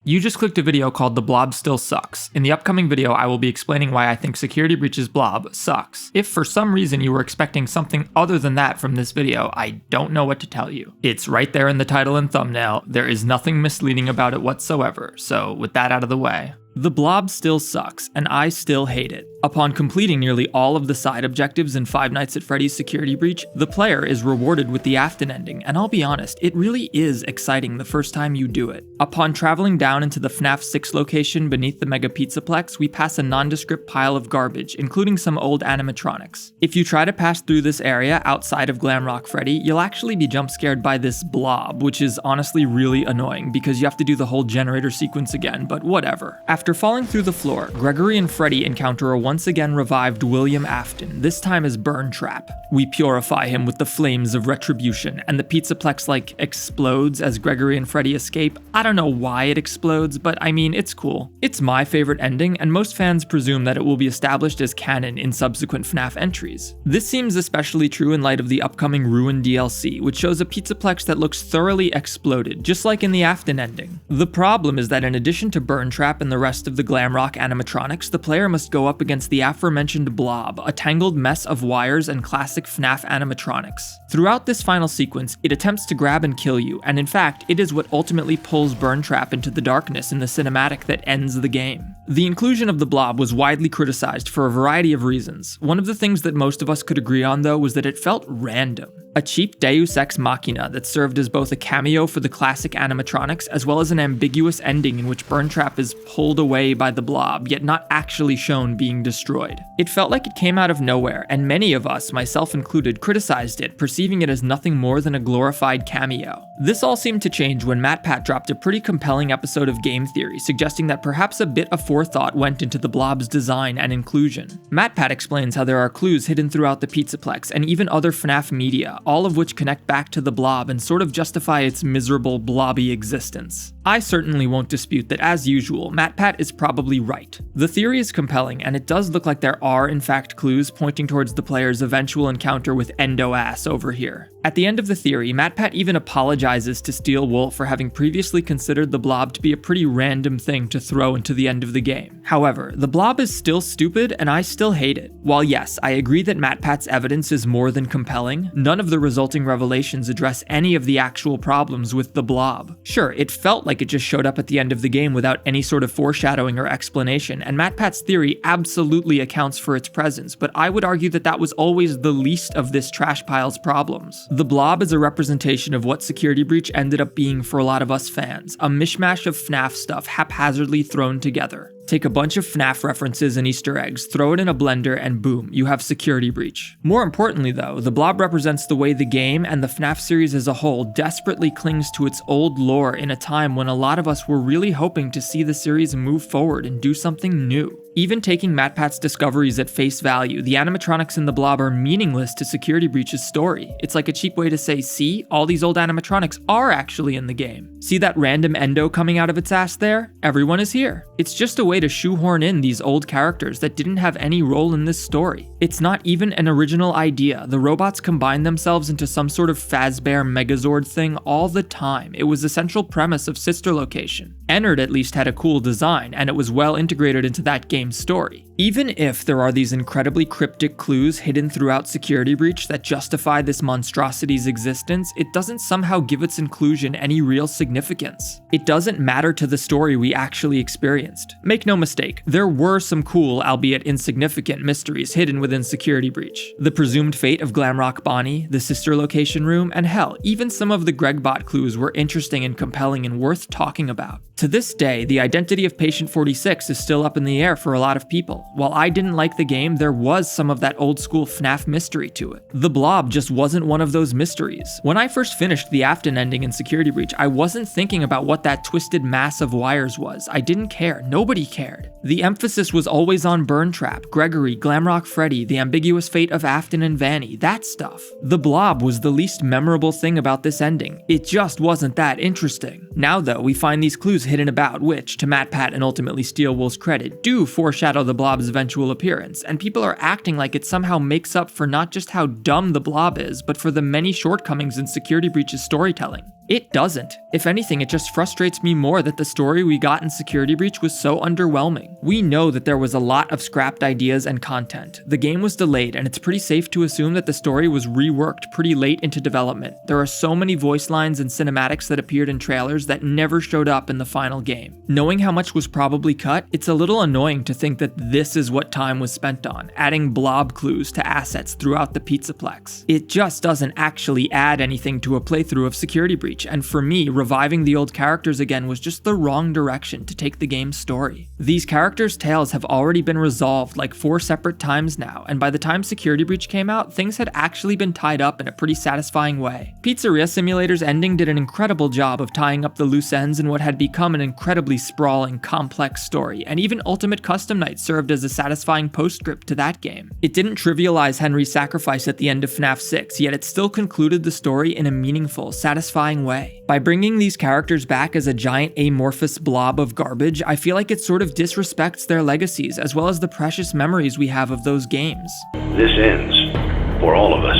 You just clicked a video called The Blob Still Sucks. In the upcoming video, I will be explaining why I think Security Breach's Blob sucks. If for some reason you were expecting something other than that from this video, I don't know what to tell you. It's right there in the title and thumbnail. There is nothing misleading about it whatsoever, so with that out of the way. The Blob still sucks, and I still hate it. Upon completing nearly all of the side objectives in Five Nights at Freddy's Security Breach, the player is rewarded with the Afton ending, and I'll be honest, it really is exciting the first time you do it. Upon traveling down into the FNAF 6 location beneath the Mega Pizzaplex, we pass a nondescript pile of garbage, including some old animatronics. If you try to pass through this area outside of Glamrock Freddy, you'll actually be jump scared by this blob, which is honestly really annoying because you have to do the whole generator sequence again, but whatever. After falling through the floor, Gregory and Freddy encounter a once again revived William Afton, this time as Burn Trap. We purify him with the flames of retribution, and the Pizzaplex explodes as Gregory and Freddy escape. I don't know why it explodes, but I mean, it's cool. It's my favorite ending, and most fans presume that it will be established as canon in subsequent FNAF entries. This seems especially true in light of the upcoming Ruin DLC, which shows a Pizzaplex that looks thoroughly exploded, just like in the Afton ending. The problem is that in addition to Burn Trap and the rest of the Glamrock animatronics, the player must go up against the aforementioned Blob, a tangled mess of wires and classic FNAF animatronics. Throughout this final sequence, it attempts to grab and kill you, and in fact, it is what ultimately pulls Burn Trap into the darkness in the cinematic that ends the game. The inclusion of the Blob was widely criticized for a variety of reasons. One of the things that most of us could agree on, though, was that it felt random. A cheap Deus Ex Machina that served as both a cameo for the classic animatronics as well as an ambiguous ending in which Burn Trap is pulled away by the Blob, yet not actually shown being destroyed. It felt like it came out of nowhere, and many of us, myself included, criticized it, perceiving it as nothing more than a glorified cameo. This all seemed to change when MatPat dropped a pretty compelling episode of Game Theory, suggesting that perhaps a bit of forethought went into the Blob's design and inclusion. MatPat explains how there are clues hidden throughout the Pizzaplex and even other FNAF media, all of which connect back to the Blob and sort of justify its miserable, blobby existence. I certainly won't dispute that, as usual, MatPat is probably right. The theory is compelling, and it does look like there are in fact clues pointing towards the player's eventual encounter with Endo Ass over here. At the end of the theory, MatPat even apologizes to Steel Wolf for having previously considered the Blob to be a pretty random thing to throw into the end of the game. However, the Blob is still stupid, and I still hate it. While yes, I agree that MatPat's evidence is more than compelling, none of the resulting revelations address any of the actual problems with the Blob. Sure, it felt like it just showed up at the end of the game without any sort of foreshadowing or explanation, and MatPat's theory absolutely accounts for its presence, but I would argue that that was always the least of this trash pile's problems. The Blob is a representation of what Security Breach ended up being for a lot of us fans, a mishmash of FNAF stuff haphazardly thrown together. Take a bunch of FNAF references and Easter eggs, throw it in a blender, and boom, you have Security Breach. More importantly though, the Blob represents the way the game and the FNAF series as a whole desperately clings to its old lore in a time when a lot of us were really hoping to see the series move forward and do something new. Even taking MatPat's discoveries at face value, the animatronics in the Blob are meaningless to Security Breach's story. It's like a cheap way to say, see, all these old animatronics are actually in the game. See that random endo coming out of its ass there? Everyone is here. It's just a way to shoehorn in these old characters that didn't have any role in this story. It's not even an original idea. The robots combine themselves into some sort of Fazbear Megazord thing all the time. It was the central premise of Sister Location. Ennard at least had a cool design, and it was well integrated into that game's story. Even if there are these incredibly cryptic clues hidden throughout Security Breach that justify this monstrosity's existence, it doesn't somehow give its inclusion any real significance. It doesn't matter to the story we actually experienced. Make no mistake, there were some cool, albeit insignificant, mysteries hidden within Security Breach. The presumed fate of Glamrock Bonnie, the Sister Location room, and hell, even some of the Gregbot clues were interesting and compelling and worth talking about. To this day, the identity of Patient 46 is still up in the air for a lot of people. While I didn't like the game, there was some of that old school FNAF mystery to it. The Blob just wasn't one of those mysteries. When I first finished the Afton ending in Security Breach, I wasn't thinking about what that twisted mass of wires was. I didn't care. Nobody cared. The emphasis was always on Burn Trap, Gregory, Glamrock Freddy, the ambiguous fate of Afton and Vanny, that stuff. The Blob was the least memorable thing about this ending. It just wasn't that interesting. Now though, we find these clues hidden about which, to MatPat and ultimately Steel Wolf's credit, do foreshadow the Blob's eventual appearance, and people are acting like it somehow makes up for not just how dumb the Blob is, but for the many shortcomings in Security Breach's storytelling. It doesn't. If anything, it just frustrates me more that the story we got in Security Breach was so underwhelming. We know that there was a lot of scrapped ideas and content. The game was delayed, and it's pretty safe to assume that the story was reworked pretty late into development. There are so many voice lines and cinematics that appeared in trailers that never showed up in the final game. Knowing how much was probably cut, it's a little annoying to think that this is what time was spent on, adding blob clues to assets throughout the Pizzaplex. It just doesn't actually add anything to a playthrough of Security Breach, and for me, reviving the old characters again was just the wrong direction to take the game's story. These characters' tales have already been resolved like 4 separate times now, and by the time Security Breach came out, things had actually been tied up in a pretty satisfying way. Pizzeria Simulator's ending did an incredible job of tying up the loose ends in what had become an incredibly sprawling, complex story, and even Ultimate Custom Night served as a satisfying postscript to that game. It didn't trivialize Henry's sacrifice at the end of FNAF 6, yet it still concluded the story in a meaningful, satisfying way. By bringing these characters back as a giant amorphous blob of garbage, I feel like it sort of disrespects their legacies as well as the precious memories we have of those games. This ends, for all of us,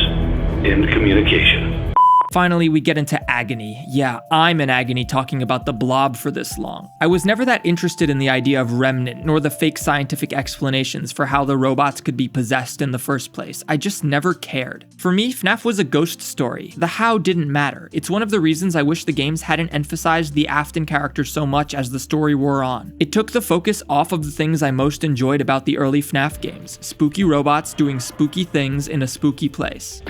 in communication. Finally, we get into agony. Yeah, I'm in agony talking about the blob for this long. I was never that interested in the idea of remnant, nor the fake scientific explanations for how the robots could be possessed in the first place. I just never cared. For me, FNAF was a ghost story. The how didn't matter. It's one of the reasons I wish the games hadn't emphasized the Afton character so much as the story wore on. It took the focus off of the things I most enjoyed about the early FNAF games: spooky robots doing spooky things in a spooky place.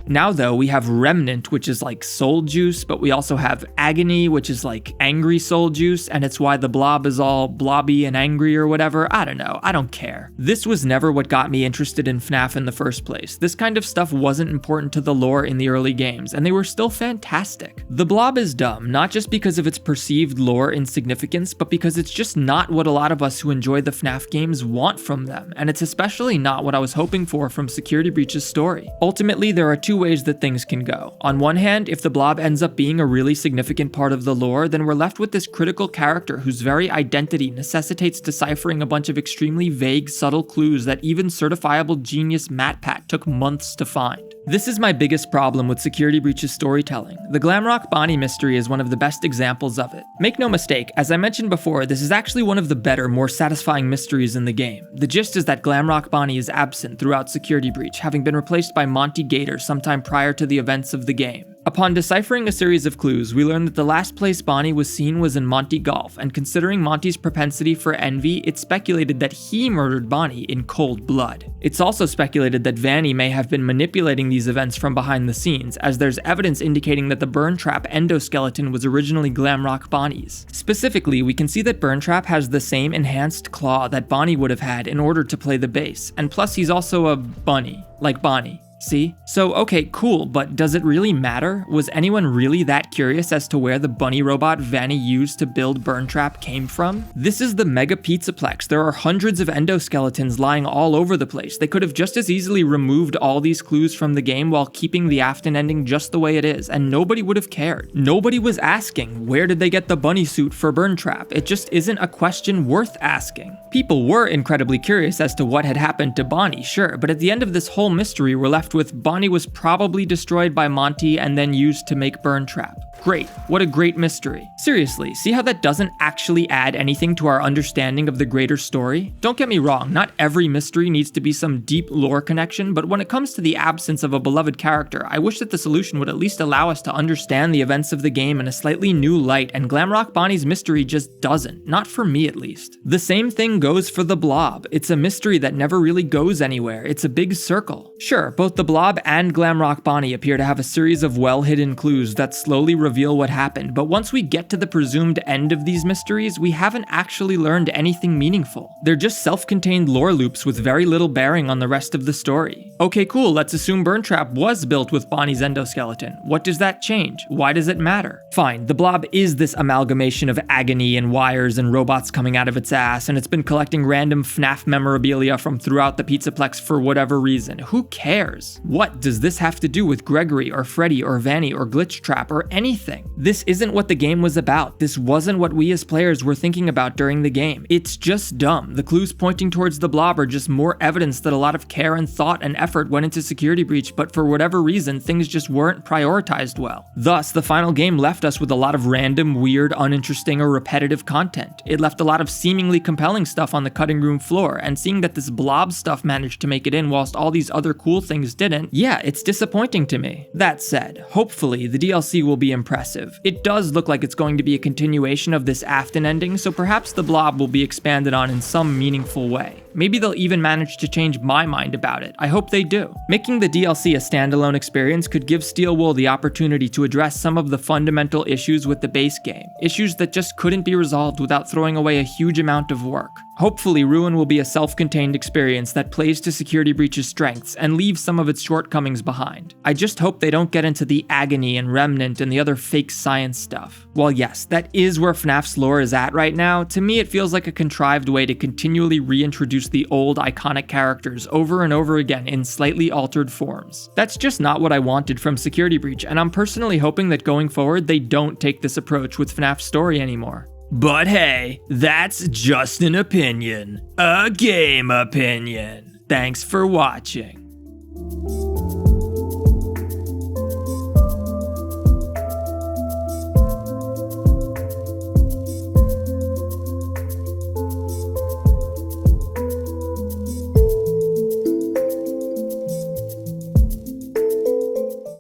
Now though, we have Remnant, which is like soul juice, but we also have Agony, which is like angry soul juice, and it's why the blob is all blobby and angry or whatever. I don't know, I don't care. This was never what got me interested in FNAF in the first place. This kind of stuff wasn't important to the lore in the early games, and they were still fantastic. The blob is dumb, not just because of its perceived lore insignificance, but because it's just not what a lot of us who enjoy the FNAF games want from them, and it's especially not what I was hoping for from Security Breach's story. Ultimately, there are 2 ways that things can go. On one hand, if the blob ends up being a really significant part of the lore, then we're left with this critical character whose very identity necessitates deciphering a bunch of extremely vague, subtle clues that even certifiable genius MatPat took months to find. This is my biggest problem with Security Breach's storytelling. The Glamrock Bonnie mystery is one of the best examples of it. Make no mistake, as I mentioned before, this is actually one of the better, more satisfying mysteries in the game. The gist is that Glamrock Bonnie is absent throughout Security Breach, having been replaced by Monty Gator sometime prior to the events of the game. Upon deciphering a series of clues, we learn that the last place Bonnie was seen was in Monty Golf, and considering Monty's propensity for envy, it's speculated that he murdered Bonnie in cold blood. It's also speculated that Vanny may have been manipulating these events from behind the scenes, as there's evidence indicating that the Burn Trap endoskeleton was originally Glamrock Bonnie's. Specifically, we can see that Burn Trap has the same enhanced claw that Bonnie would have had in order to play the bass, and plus he's also a bunny, like Bonnie. See? So, okay, cool, but does it really matter? Was anyone really that curious as to where the bunny robot Vanny used to build Burn Trap came from? This is the Mega Pizzaplex. There are hundreds of endoskeletons lying all over the place. They could have just as easily removed all these clues from the game while keeping the Afton ending just the way it is, and nobody would have cared. Nobody was asking, where did they get the bunny suit for Burn Trap? It just isn't a question worth asking. People were incredibly curious as to what had happened to Bonnie, sure, but at the end of this whole mystery, we're left with Bonnie was probably destroyed by Monty and then used to make Burn Trap. Great, what a great mystery. Seriously, see how that doesn't actually add anything to our understanding of the greater story? Don't get me wrong, not every mystery needs to be some deep lore connection, but when it comes to the absence of a beloved character, I wish that the solution would at least allow us to understand the events of the game in a slightly new light, and Glamrock Bonnie's mystery just doesn't, not for me at least. The same thing goes for the Blob. It's a mystery that never really goes anywhere, it's a big circle. Sure, both the Blob and Glamrock Bonnie appear to have a series of well-hidden clues that slowly reveal what happened, but once we get to the presumed end of these mysteries, we haven't actually learned anything meaningful. They're just self-contained lore loops with very little bearing on the rest of the story. Okay, cool, let's assume Burn Trap was built with Bonnie's endoskeleton. What does that change? Why does it matter? Fine, the Blob is this amalgamation of agony and wires and robots coming out of its ass, and it's been collecting random FNAF memorabilia from throughout the Pizzaplex for whatever reason. Who cares? What does this have to do with Gregory or Freddy or Vanny or Glitch Trap or anything? anything. This isn't what the game was about. This wasn't what we as players were thinking about during the game. It's just dumb. The clues pointing towards the Blob are just more evidence that a lot of care and thought and effort went into Security Breach, but for whatever reason, things just weren't prioritized well. Thus, the final game left us with a lot of random, weird, uninteresting, or repetitive content. It left a lot of seemingly compelling stuff on the cutting room floor, and seeing that this Blob stuff managed to make it in whilst all these other cool things didn't, yeah, it's disappointing to me. That said, hopefully the DLC will be impressive. It does look like it's going to be a continuation of this Afton ending, so perhaps the Blob will be expanded on in some meaningful way. Maybe they'll even manage to change my mind about it. I hope they do. Making the DLC a standalone experience could give Steelwool the opportunity to address some of the fundamental issues with the base game, issues that just couldn't be resolved without throwing away a huge amount of work. Hopefully, Ruin will be a self-contained experience that plays to Security Breach's strengths and leaves some of its shortcomings behind. I just hope they don't get into the Agony and Remnant and the other fake science stuff. While yes, that is where FNAF's lore is at right now, to me it feels like a contrived way to continually reintroduce the old iconic characters over and over again in slightly altered forms. That's just not what I wanted from Security Breach, and I'm personally hoping that going forward they don't take this approach with FNAF's story anymore. But hey, that's just an opinion. A game opinion. Thanks for watching.